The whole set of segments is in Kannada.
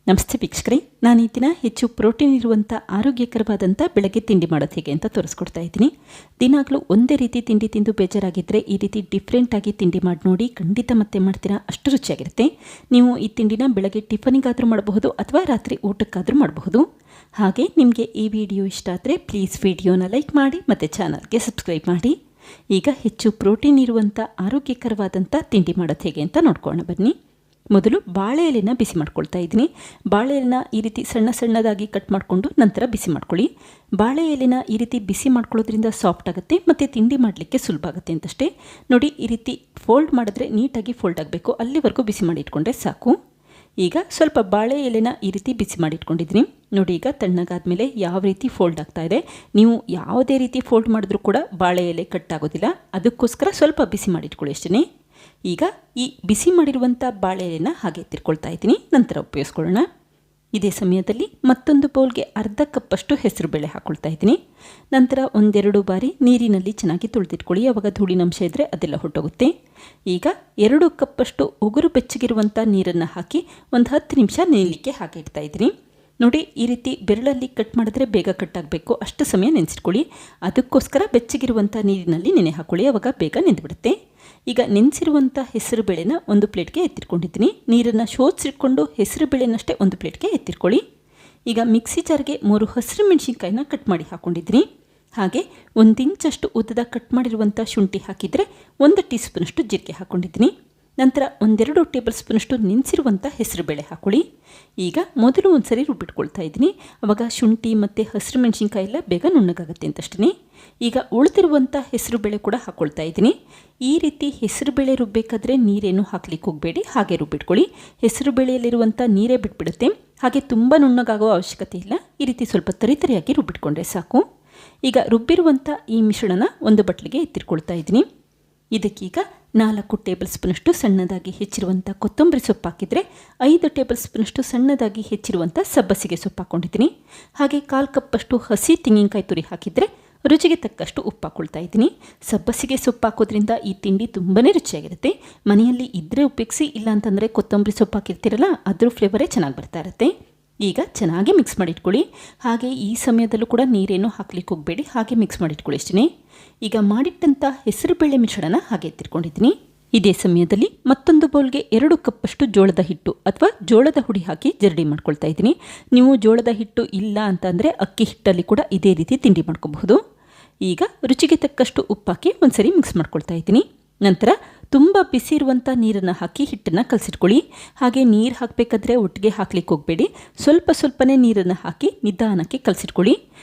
ನಮಸ್ತೆ ವೀಕ್ಷಕರೇ, ನಾನು ಈ ದಿನ ಹೆಚ್ಚು ಪ್ರೋಟೀನ್ ಇರುವಂಥ ಆರೋಗ್ಯಕರವಾದಂಥ ಬೆಳಗ್ಗೆ ತಿಂಡಿ ಮಾಡೋದು ಹೇಗೆ ಅಂತ ತೋರಿಸ್ಕೊಡ್ತಾ ಇದ್ದೀನಿ. ದಿನಾಗಲೂ ಒಂದೇ ರೀತಿ ತಿಂಡಿ ತಿಂದು ಬೇಜಾರಾಗಿದ್ದರೆ ಈ ರೀತಿ ಡಿಫ್ರೆಂಟಾಗಿ ತಿಂಡಿ ಮಾಡಿ ನೋಡಿ, ಖಂಡಿತ ಮತ್ತೆ ಮಾಡ್ತೀರಾ, ಅಷ್ಟು ರುಚಿಯಾಗಿರುತ್ತೆ. ನೀವು ಈ ತಿಂಡಿನ ಬೆಳಗ್ಗೆ ಟಿಫನಿಗಾದರೂ ಮಾಡಬಹುದು ಅಥವಾ ರಾತ್ರಿ ಊಟಕ್ಕಾದರೂ ಮಾಡಬಹುದು. ಹಾಗೆ ನಿಮಗೆ ಈ ವಿಡಿಯೋ ಇಷ್ಟ ಆದರೆ ಪ್ಲೀಸ್ ವಿಡಿಯೋನ ಲೈಕ್ ಮಾಡಿ ಮತ್ತು ಚಾನಲ್ಗೆ ಸಬ್ಸ್ಕ್ರೈಬ್ ಮಾಡಿ. ಈಗ ಹೆಚ್ಚು ಪ್ರೋಟೀನ್ ಇರುವಂಥ ಆರೋಗ್ಯಕರವಾದಂಥ ತಿಂಡಿ ಮಾಡೋದು ಹೇಗೆ ಅಂತ ನೋಡ್ಕೊಳ್ಳೋಣ ಬನ್ನಿ. ಮೊದಲು ಬಾಳೆ ಎಲೆನ ಬಿಸಿ ಮಾಡ್ಕೊಳ್ತಾ ಇದ್ದೀನಿ. ಬಾಳೆ ಎಲೆನ ಈ ರೀತಿ ಸಣ್ಣ ಸಣ್ಣದಾಗಿ ಕಟ್ ಮಾಡಿಕೊಂಡು ನಂತರ ಬಿಸಿ ಮಾಡ್ಕೊಳ್ಳಿ. ಬಾಳೆ ಎಲೆನ ಈ ರೀತಿ ಬಿಸಿ ಮಾಡ್ಕೊಳ್ಳೋದ್ರಿಂದ ಸಾಫ್ಟ್ ಆಗುತ್ತೆ ಮತ್ತು ತಿಂಡಿ ಮಾಡಲಿಕ್ಕೆ ಸುಲಭ ಆಗುತ್ತೆ ಅಂತಷ್ಟೇ. ನೋಡಿ, ಈ ರೀತಿ ಫೋಲ್ಡ್ ಮಾಡಿದ್ರೆ ನೀಟಾಗಿ ಫೋಲ್ಡ್ ಆಗಬೇಕು, ಅಲ್ಲಿವರೆಗೂ ಬಿಸಿ ಮಾಡಿ ಇಟ್ಕೊಂಡ್ರೆ ಸಾಕು. ಈಗ ಸ್ವಲ್ಪ ಬಾಳೆ ಎಲೆನ ಈ ರೀತಿ ಬಿಸಿ ಮಾಡಿ ಇಟ್ಕೊಂಡಿದ್ದೀನಿ. ನೋಡಿ, ಈಗ ತಣ್ಣಗಾದ್ಮೇಲೆ ಯಾವ ರೀತಿ ಫೋಲ್ಡ್ ಆಗ್ತಾ ಇದೆ. ನೀವು ಯಾವುದೇ ರೀತಿ ಫೋಲ್ಡ್ ಮಾಡಿದ್ರೂ ಕೂಡ ಬಾಳೆ ಎಲೆ ಕಟ್ ಆಗೋದಿಲ್ಲ, ಅದಕ್ಕೋಸ್ಕರ ಸ್ವಲ್ಪ ಬಿಸಿ ಮಾಡಿ ಇಟ್ಕೊಳ್ಳಿ ಅಷ್ಟೇ. ಈಗ ಈ ಬಿಸಿ ಮಾಡಿರುವಂಥ ಬಾಳೆ ಎಲೆನ ಹಾಗೆ ತಿರ್ಕೊಳ್ತಾ ಇದ್ದೀನಿ, ನಂತರ ಉಪಯೋಗಿಸ್ಕೊಳ್ಳೋಣ. ಇದೇ ಸಮಯದಲ್ಲಿ ಮತ್ತೊಂದು ಬೌಲ್ಗೆ ಅರ್ಧ ಕಪ್ಪಷ್ಟು ಹೆಸರುಬೇಳೆ ಹಾಕ್ಕೊಳ್ತಾ ಇದ್ದೀನಿ. ನಂತರ ಒಂದೆರಡು ಬಾರಿ ನೀರಿನಲ್ಲಿ ಚೆನ್ನಾಗಿ ತೊಳೆದಿಟ್ಕೊಳ್ಳಿ, ಆವಾಗ ಧೂಳಿನಂಶ ಇದ್ದರೆ ಅದೆಲ್ಲ ಹೊಟ್ಟೋಗುತ್ತೆ. ಈಗ 2 ಕಪ್ಪಷ್ಟು ಉಗುರು ಬೆಚ್ಚಗಿರುವಂಥ ನೀರನ್ನು ಹಾಕಿ ಒಂದು 10 ನಿಮಿಷ ನೆನೆಯಲಿಕ್ಕೆ ಹಾಕಿ ಇಡ್ತಾ ಇದ್ದೀನಿ. ನೋಡಿ, ಈ ರೀತಿ ಬೆರಳಲ್ಲಿ ಕಟ್ ಮಾಡಿದ್ರೆ ಬೇಗ ಕಟ್ ಆಗಬೇಕು, ಅಷ್ಟು ಸಮಯ ನೆನೆಸಿಟ್ಕೊಳ್ಳಿ. ಅದಕ್ಕೋಸ್ಕರ ಬೆಚ್ಚಗಿರುವಂಥ ನೀರಿನಲ್ಲಿ ನೆನೆ ಹಾಕ್ಕೊಳ್ಳಿ, ಆವಾಗ ಬೇಗ ನೆಂದುಬಿಡುತ್ತೆ. ಈಗ ನೆನೆಸಿರುವಂಥ ಹೆಸರು ಬೇಳೆನ ಒಂದು ಪ್ಲೇಟ್ಗೆ ಎತ್ತಿಟ್ಕೊಂಡಿದ್ದೀನಿ. ನೀರನ್ನು ಶೋಧಿಸಿಟ್ಕೊಂಡು ಹೆಸರು ಬೇಳೆನಷ್ಟೇ ಒಂದು ಪ್ಲೇಟ್ಗೆ ಎತ್ತಿಟ್ಕೊಳ್ಳಿ. ಈಗ ಮಿಕ್ಸಿ ಜಾರ್ಗೆ 3 ಹಸಿರು ಮೆಣಸಿನ್ಕಾಯಿನ ಕಟ್ ಮಾಡಿ ಹಾಕ್ಕೊಂಡಿದ್ದೀನಿ. ಹಾಗೆ 1 ಇಂಚಷ್ಟು ಉದ್ದದ ಕಟ್ ಮಾಡಿರುವಂಥ ಶುಂಠಿ ಹಾಕಿದರೆ 1 ಟೀ ಸ್ಪೂನಷ್ಟು ಜೀರಿಗೆ ಹಾಕ್ಕೊಂಡಿದ್ದೀನಿ. ನಂತರ 1-2 ಟೇಬಲ್ ಸ್ಪೂನಷ್ಟು ನೆನೆಸಿರುವಂಥ ಹೆಸರುಬೇಳೆ ಹಾಕ್ಕೊಳ್ಳಿ. ಈಗ ಮೊದಲು ಒಂದು ಸರಿ ರುಬ್ಬಿಟ್ಕೊಳ್ತಾ ಇದ್ದೀನಿ, ಆವಾಗ ಶುಂಠಿ ಮತ್ತು ಹಸಿರು ಮೆಣಸಿನ್ಕಾಯಿ ಎಲ್ಲ ಬೇಗ ನುಣ್ಣಗಾಗುತ್ತೆ ಅಂತಷ್ಟೇ. ಈಗ ಉಳಿದಿರುವಂಥ ಹೆಸರುಬೇಳೆ ಕೂಡ ಹಾಕ್ಕೊಳ್ತಾ ಇದ್ದೀನಿ. ಈ ರೀತಿ ಹೆಸರುಬೇಳೆ ರುಬ್ಬಬೇಕಾದ್ರೆ ನೀರೇನು ಹಾಕ್ಲಿಕ್ಕೆ ಹೋಗಬೇಡಿ, ಹಾಗೆ ರುಬ್ಬಿಟ್ಕೊಳ್ಳಿ. ಹೆಸರುಬೇಳೆಯಲ್ಲಿರುವಂಥ ನೀರೇ ಬಿಟ್ಬಿಡುತ್ತೆ, ಹಾಗೆ ತುಂಬ ನುಣ್ಣಗಾಗೋ ಅವಶ್ಯಕತೆ ಇಲ್ಲ. ಈ ರೀತಿ ಸ್ವಲ್ಪ ತರಿತರಿಯಾಗಿ ರುಬ್ಬಿಟ್ಕೊಂಡ್ರೆ ಸಾಕು. ಈಗ ರುಬ್ಬಿರುವಂಥ ಈ ಮಿಶ್ರಣನ ಒಂದು ಬಟ್ಲಿಗೆ ಎತ್ತಿಟ್ಕೊಳ್ತಾ ಇದ್ದೀನಿ. ಇದಕ್ಕೀಗ 4 ಟೇಬಲ್ ಸ್ಪೂನಷ್ಟು ಸಣ್ಣದಾಗಿ ಹೆಚ್ಚಿರುವಂಥ ಕೊತ್ತಂಬರಿ ಸೊಪ್ಪು ಹಾಕಿದರೆ 5 ಟೇಬಲ್ ಸ್ಪೂನಷ್ಟು ಸಣ್ಣದಾಗಿ ಹೆಚ್ಚಿರುವಂಥ ಸಬ್ಬಸಿಗೆ ಸೊಪ್ಪು ಹಾಕ್ಕೊಂಡಿದ್ದೀನಿ. ಹಾಗೆ 1/4 ಕಪ್ಪಷ್ಟು ಹಸಿ ತೆಂಗಿನಕಾಯಿ ತುರಿ ಹಾಕಿದರೆ ರುಚಿಗೆ ತಕ್ಕಷ್ಟು ಉಪ್ಪು ಹಾಕ್ಕೊಳ್ತಾ ಇದ್ದೀನಿ. ಸಬ್ಬಸಿಗೆ ಸೊಪ್ಪು ಹಾಕೋದ್ರಿಂದ ಈ ತಿಂಡಿ ತುಂಬಾ ರುಚಿಯಾಗಿರುತ್ತೆ. ಮನೆಯಲ್ಲಿ ಇದ್ದರೆ ಉಪಯೋಗಿಸಿ, ಇಲ್ಲ ಅಂತಂದರೆ ಕೊತ್ತಂಬರಿ ಸೊಪ್ಪು ಹಾಕಿರ್ತೀರಲ್ಲ, ಅದ್ರ ಫ್ಲೇವರೇ ಚೆನ್ನಾಗಿ ಬರ್ತಾ ಇರುತ್ತೆ. ಈಗ ಚೆನ್ನಾಗಿ ಮಿಕ್ಸ್ ಮಾಡಿಟ್ಕೊಳ್ಳಿ. ಹಾಗೆ ಈ ಸಮಯದಲ್ಲೂ ಕೂಡ ನೀರೇನು ಹಾಕ್ಲಿಕ್ಕೆ ಹೋಗಬೇಡಿ, ಹಾಗೆ ಮಿಕ್ಸ್ ಮಾಡಿಟ್ಕೊಳ್ಳಿ ಅಷ್ಟೇ. ಈಗ ಮಾಡಿಟ್ಟಂಥ ಹೆಸರುಬೇಳೆ ಮಿಶ್ರಣನ ಹಾಗೆ ಎತ್ತಿಟ್ಕೊಂಡಿದ್ದೀನಿ. ಇದೇ ಸಮಯದಲ್ಲಿ ಮತ್ತೊಂದು ಬೌಲ್ಗೆ 2 ಕಪ್ಪಷ್ಟು ಜೋಳದ ಹಿಟ್ಟು ಅಥವಾ ಜೋಳದ ಹುಡಿ ಹಾಕಿ ಜರಡಿ ಮಾಡ್ಕೊಳ್ತಾ ಇದ್ದೀನಿ. ನೀವು ಜೋಳದ ಹಿಟ್ಟು ಇಲ್ಲ ಅಂತಂದರೆ ಅಕ್ಕಿ ಹಿಟ್ಟಲ್ಲಿ ಕೂಡ ಇದೇ ರೀತಿ ತಿಂಡಿ ಮಾಡ್ಕೋಬಹುದು. ಈಗ ರುಚಿಗೆ ತಕ್ಕಷ್ಟು ಉಪ್ಪು ಹಾಕಿ ಒಂದ್ಸರಿ ಮಿಕ್ಸ್ ಮಾಡ್ಕೊಳ್ತಾ ಇದ್ದೀನಿ. ನಂತರ ತುಂಬ ಬಿಸಿ ಇರುವಂಥ ನೀರನ್ನು ಹಾಕಿ ಹಿಟ್ಟನ್ನು ಕಲಸಿಟ್ಕೊಳ್ಳಿ. ಹಾಗೆ ನೀರು ಹಾಕಬೇಕಾದ್ರೆ ಒಟ್ಟಿಗೆ ಹಾಕ್ಲಿಕ್ಕೆ ಹೋಗಬೇಡಿ, ಸ್ವಲ್ಪ ಸ್ವಲ್ಪನೇ ನೀರನ್ನು ಹಾಕಿ ನಿಧಾನಕ್ಕೆ ಕಲಸಿಟ್ಕೊಳ್ಳಿ.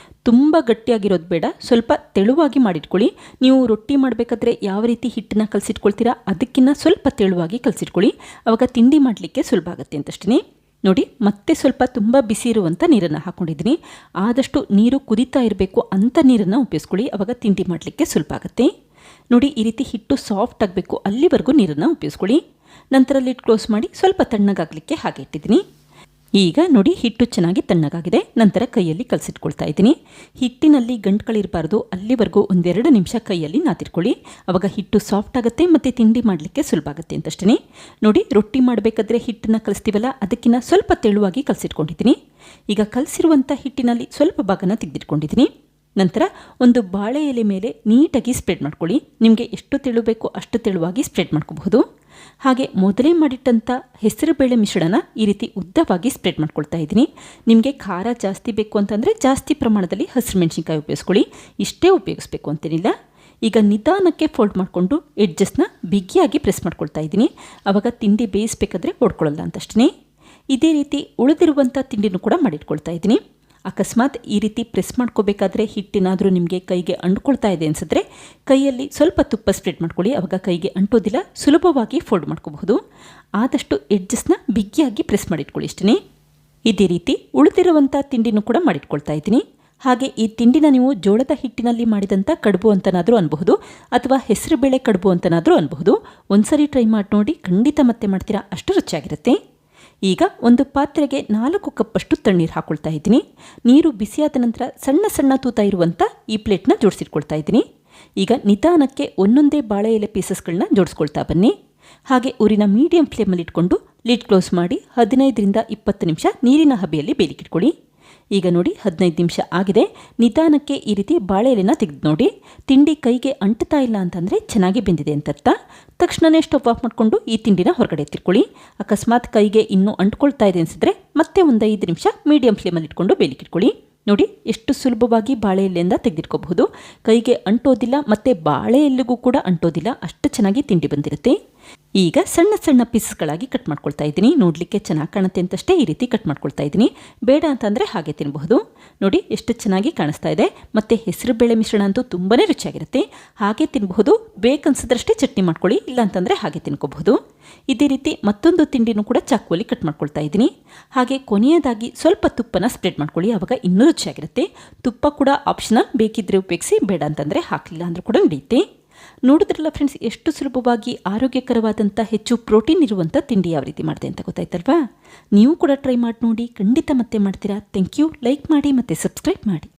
ತುಂಬ ಗಟ್ಟಿಯಾಗಿರೋದು ಬೇಡ, ಸ್ವಲ್ಪ ತೆಳುವಾಗಿ ಮಾಡಿಟ್ಕೊಳ್ಳಿ. ನೀವು ರೊಟ್ಟಿ ಮಾಡಬೇಕಾದ್ರೆ ಯಾವ ರೀತಿ ಹಿಟ್ಟನ್ನು ಕಲಸಿಟ್ಕೊಳ್ತೀರಾ ಅದಕ್ಕಿಂತ ಸ್ವಲ್ಪ ತೆಳುವಾಗಿ ಕಲಸಿಟ್ಕೊಳ್ಳಿ, ಆವಾಗ ತಿಂಡಿ ಮಾಡಲಿಕ್ಕೆ ಸುಲಭ ಆಗುತ್ತೆ ಅಂತಷ್ಟೇ. ನೋಡಿ, ಮತ್ತೆ ಸ್ವಲ್ಪ ತುಂಬ ಬಿಸಿ ಇರುವಂಥ ನೀರನ್ನು ಹಾಕ್ಕೊಂಡಿದ್ದೀನಿ. ಆದಷ್ಟು ನೀರು ಕುದೀತಾ ಇರಬೇಕು ಅಂಥ ನೀರನ್ನು ಉಪಯೋಗಿಸ್ಕೊಳ್ಳಿ, ಆವಾಗ ತಿಂಡಿ ಮಾಡಲಿಕ್ಕೆ ಸುಲಭ ಆಗುತ್ತೆ. ನೋಡಿ, ಈ ರೀತಿ ಹಿಟ್ಟು ಸಾಫ್ಟ್ ಆಗಬೇಕು, ಅಲ್ಲಿವರೆಗೂ ನೀರನ್ನು ಉಪಯೋಗಿಸ್ಕೊಳ್ಳಿ. ನಂತರ ಲಿಡ್ ಕ್ಲೋಸ್ ಮಾಡಿ ಸ್ವಲ್ಪ ತಣ್ಣಗಾಗಲಿಕ್ಕೆ ಹಾಗೆ ಇಟ್ಟಿದ್ದೀನಿ. ಈಗ ನೋಡಿ, ಹಿಟ್ಟು ಚೆನ್ನಾಗಿ ತಣ್ಣಗಾಗಿದೆ. ನಂತರ ಕೈಯಲ್ಲಿ ಕಲಸಿಟ್ಕೊಳ್ತಾ ಇದ್ದೀನಿ. ಹಿಟ್ಟಿನಲ್ಲಿ ಗಂಟುಗಳಿರಬಾರ್ದು, ಅಲ್ಲಿವರೆಗೂ 1-2 ನಿಮಿಷ ಕೈಯಲ್ಲಿ ನಾದಿಟ್ಕೊಳ್ಳಿ, ಆವಾಗ ಹಿಟ್ಟು ಸಾಫ್ಟ್ ಆಗುತ್ತೆ ಮತ್ತು ತಿಂಡಿ ಮಾಡಲಿಕ್ಕೆ ಸುಲಭ ಆಗುತ್ತೆ ಅಂತಷ್ಟೇ. ನೋಡಿ, ರೊಟ್ಟಿ ಮಾಡಬೇಕಾದ್ರೆ ಹಿಟ್ಟನ್ನು ಕಲಿಸ್ತೀವಲ್ಲ, ಅದಕ್ಕಿಂತ ಸ್ವಲ್ಪ ತೆಳುವಾಗಿ ಕಲಸಿಟ್ಕೊಂಡಿದ್ದೀನಿ. ಈಗ ಕಲಸಿರುವಂಥ ಹಿಟ್ಟಿನಲ್ಲಿ ಸ್ವಲ್ಪ ಭಾಗನ ತೆಗೆದಿಟ್ಕೊಂಡಿದ್ದೀನಿ. ನಂತರ ಒಂದು ಬಾಳೆ ಎಲೆ ಮೇಲೆ ನೀಟಾಗಿ ಸ್ಪ್ರೆಡ್ ಮಾಡ್ಕೊಳ್ಳಿ. ನಿಮಗೆ ಎಷ್ಟು ತೆಳು ಬೇಕೋ ಅಷ್ಟು ತೆಳುವಾಗಿ ಸ್ಪ್ರೆಡ್ ಮಾಡ್ಕೋಬಹುದು. ಹಾಗೆ ಮೊದಲೇ ಮಾಡಿಟ್ಟಂಥ ಹೆಸರುಬೇಳೆ ಮಿಶ್ರಣನ ಈ ರೀತಿ ಉದ್ದವಾಗಿ ಸ್ಪ್ರೆಡ್ ಮಾಡ್ಕೊಳ್ತಾ ಇದ್ದೀನಿ. ನಿಮಗೆ ಖಾರ ಜಾಸ್ತಿ ಬೇಕು ಅಂತಂದರೆ ಜಾಸ್ತಿ ಪ್ರಮಾಣದಲ್ಲಿ ಹಸಿರು ಮೆಣಸಿನ್ಕಾಯಿ ಉಪಯೋಗಿಸ್ಕೊಳ್ಳಿ, ಇಷ್ಟೇ ಉಪಯೋಗಿಸ್ಬೇಕು ಅಂತೇನಿಲ್ಲ. ಈಗ ನಿಧಾನಕ್ಕೆ ಫೋಲ್ಡ್ ಮಾಡಿಕೊಂಡು ಎಡ್ಜಸ್ನ ಬಿಗಿಯಾಗಿ ಪ್ರೆಸ್ ಮಾಡ್ಕೊಳ್ತಾ ಇದ್ದೀನಿ, ಆವಾಗ ತಿಂಡಿ ಬೇಯಿಸಬೇಕಾದ್ರೆ ಹೊಡ್ಕೊಳ್ಳಲ್ಲ ಅಂತಷ್ಟೇ. ಇದೇ ರೀತಿ ಉಳಿದಿರುವಂಥ ತಿಂಡಿನೂ ಕೂಡ ಮಾಡಿಟ್ಕೊಳ್ತಾ ಇದ್ದೀನಿ. ಅಕಸ್ಮಾತ್ ಈ ರೀತಿ ಪ್ರೆಸ್ ಮಾಡ್ಕೋಬೇಕಾದ್ರೆ ಹಿಟ್ಟೇನಾದರೂ ನಿಮಗೆ ಕೈಗೆ ಅಂಟ್ಕೊಳ್ತಾ ಇದೆ ಅನಿಸಿದ್ರೆ ಕೈಯಲ್ಲಿ ಸ್ವಲ್ಪ ತುಪ್ಪ ಸ್ಪ್ರೆಡ್ ಮಾಡ್ಕೊಳ್ಳಿ, ಆವಾಗ ಕೈಗೆ ಅಂಟೋದಿಲ್ಲ, ಸುಲಭವಾಗಿ ಫೋಲ್ಡ್ ಮಾಡ್ಕೋಬಹುದು. ಆದಷ್ಟು ಎಡ್ಜಸ್ನ ಬಿಗಿಯಾಗಿ ಪ್ರೆಸ್ ಮಾಡಿಟ್ಕೊಳ್ಳಿ ಅಷ್ಟೇ. ಇದೇ ರೀತಿ ಉಳಿದಿರುವಂಥ ತಿಂಡಿನೂ ಕೂಡ ಮಾಡಿಟ್ಕೊಳ್ತಾ ಇದ್ದೀನಿ. ಹಾಗೆ ಈ ತಿಂಡಿನ ನೀವು ಜೋಳದ ಹಿಟ್ಟಿನಲ್ಲಿ ಮಾಡಿದಂಥ ಕಡುಬು ಅಂತನಾದರೂ ಅನ್ಬಹುದು, ಅಥವಾ ಹೆಸರುಬೇಳೆ ಕಡುಬು ಅಂತನಾದರೂ ಅನ್ಬಹುದು. ಒಂದ್ಸರಿ ಟ್ರೈ ಮಾಡಿ ನೋಡಿ, ಖಂಡಿತ ಮತ್ತೆ ಮಾಡ್ತೀರಾ, ಅಷ್ಟು ರುಚಿಯಾಗಿರುತ್ತೆ. ಈಗ ಒಂದು ಪಾತ್ರೆಗೆ 4 ಕಪ್ಪಷ್ಟು ತಣ್ಣೀರು ಹಾಕ್ಕೊಳ್ತಾ ಇದ್ದೀನಿ. ನೀರು ಬಿಸಿಯಾದ ನಂತರ ಸಣ್ಣ ಸಣ್ಣ ತೂತ ಇರುವಂಥ ಈ ಪ್ಲೇಟ್ನ ಜೋಡಿಸಿಟ್ಕೊಳ್ತಾ ಇದ್ದೀನಿ. ಈಗ ನಿಧಾನಕ್ಕೆ ಒಂದೊಂದೇ ಬಾಳೆ ಎಲೆ ಪೀಸಸ್ಗಳನ್ನ ಜೋಡಿಸ್ಕೊಳ್ತಾ ಬನ್ನಿ. ಹಾಗೆ ಊರಿನ ಮೀಡಿಯಂ ಫ್ಲೇಮಲ್ಲಿ ಇಟ್ಕೊಂಡು ಲಿಡ್ ಕ್ಲೋಸ್ ಮಾಡಿ 15ರಿಂದ 20 ನಿಮಿಷ ನೀರಿನ ಹಬೆಯಲ್ಲಿ ಬೇಲಿಕ್ಕಿಟ್ಕೊಳ್ಳಿ. ಈಗ ನೋಡಿ 15 ನಿಮಿಷ ಆಗಿದೆ. ನಿಧಾನಕ್ಕೆ ಈ ರೀತಿ ಬಾಳೆ ಎಲೆನ ತೆಗೆದು ನೋಡಿ. ತಿಂಡಿ ಕೈಗೆ ಅಂಟುತ್ತಾ ಇಲ್ಲ ಅಂತಂದರೆ ಚೆನ್ನಾಗಿ ಬೆಂದಿದೆ ಅಂತ ಅರ್ಥ. ತಕ್ಷಣವೇ ಸ್ಟವ್ ಆಫ್ ಮಾಡಿಕೊಂಡು ಈ ತಿಂಡಿನ ಹೊರಗಡೆ ಎತ್ತಿಟ್ಕೊಳ್ಳಿ. ಅಕಸ್ಮಾತ್ ಕೈಗೆ ಇನ್ನೂ ಅಂಟ್ಕೊಳ್ತಾ ಇದೆ ಅನಿಸಿದ್ರೆ ಮತ್ತೆ ಒಂದು 5 ನಿಮಿಷ ಮೀಡಿಯಂ ಫ್ಲೇಮಲ್ಲಿ ಇಟ್ಕೊಂಡು ಬೇಲಿಕ್ಕಿಟ್ಕೊಳ್ಳಿ. ನೋಡಿ ಎಷ್ಟು ಸುಲಭವಾಗಿ ಬಾಳೆ ಎಲೆಯಿಂದ ತೆಗೆದಿಟ್ಕೋಬಹುದು. ಕೈಗೆ ಅಂಟೋದಿಲ್ಲ ಮತ್ತು ಬಾಳೆ ಎಲೆಗೂ ಕೂಡ ಅಂಟೋದಿಲ್ಲ, ಅಷ್ಟು ಚೆನ್ನಾಗಿ ತಿಂಡಿ ಬಂದಿರುತ್ತೆ. ಈಗ ಸಣ್ಣ ಸಣ್ಣ ಪೀಸ್ಗಳಾಗಿ ಕಟ್ ಮಾಡ್ಕೊಳ್ತಾ ಇದ್ದೀನಿ. ನೋಡಲಿಕ್ಕೆ ಚೆನ್ನಾಗಿ ಕಾಣುತ್ತೆ ಅಂತಷ್ಟೇ ಈ ರೀತಿ ಕಟ್ ಮಾಡ್ಕೊಳ್ತಾ ಇದ್ದೀನಿ. ಬೇಡ ಅಂತಂದರೆ ಹಾಗೆ ತಿನ್ನಬಹುದು. ನೋಡಿ ಎಷ್ಟು ಚೆನ್ನಾಗಿ ಕಾಣಿಸ್ತಾ ಇದೆ. ಮತ್ತು ಹೆಸರುಬೇಳೆ ಮಿಶ್ರಣ ಅಂತೂ ತುಂಬಾ ರುಚಿಯಾಗಿರುತ್ತೆ. ಹಾಗೆ ತಿನ್ನಬಹುದು. ಬೇಕನ್ಸಿದ್ರಷ್ಟೇ ಚಟ್ನಿ ಮಾಡ್ಕೊಳ್ಳಿ, ಇಲ್ಲ ಅಂತಂದರೆ ಹಾಗೆ ತಿನ್ಕೋಬಹುದು. ಇದೇ ರೀತಿ ಮತ್ತೊಂದು ತಿಂಡಿನೂ ಕೂಡ ಚಾಕುವಲ್ಲಿ ಕಟ್ ಮಾಡ್ಕೊಳ್ತಾ ಇದ್ದೀನಿ. ಹಾಗೆ ಕೊನೆಯದಾಗಿ ಸ್ವಲ್ಪ ತುಪ್ಪನ ಸ್ಪ್ರೆಡ್ ಮಾಡ್ಕೊಳ್ಳಿ, ಆವಾಗ ಇನ್ನೂ ರುಚಿಯಾಗಿರುತ್ತೆ. ತುಪ್ಪ ಕೂಡ ಆಪ್ಷನಲ್, ಬೇಕಿದ್ರೆ ಉಪಯೋಗಿಸಿ, ಬೇಡ ಅಂತಂದರೆ ಹಾಕಲಿಲ್ಲ ಅಂದರೂ ಕೂಡ ನಡೆಯುತ್ತೆ. ನೋಡಿದ್ರಲ್ಲ ಫ್ರೆಂಡ್ಸ್, ಎಷ್ಟು ಸುಲಭವಾಗಿ ಆರೋಗ್ಯಕರವಾದಂಥ ಹೆಚ್ಚು ಪ್ರೋಟೀನ್ ಇರುವಂಥ ತಿಂಡಿ ಯಾವ ರೀತಿ ಮಾಡಿದೆ ಅಂತ ಗೊತ್ತಾಯ್ತಲ್ವಾ? ನೀವು ಕೂಡ ಟ್ರೈ ಮಾಡಿ ನೋಡಿ, ಖಂಡಿತ ಮತ್ತೆ ಮಾಡ್ತೀರಾ. Thank you. ಲೈಕ್ ಮಾಡಿ ಮತ್ತು ಸಬ್ಸ್ಕ್ರೈಬ್ ಮಾಡಿ.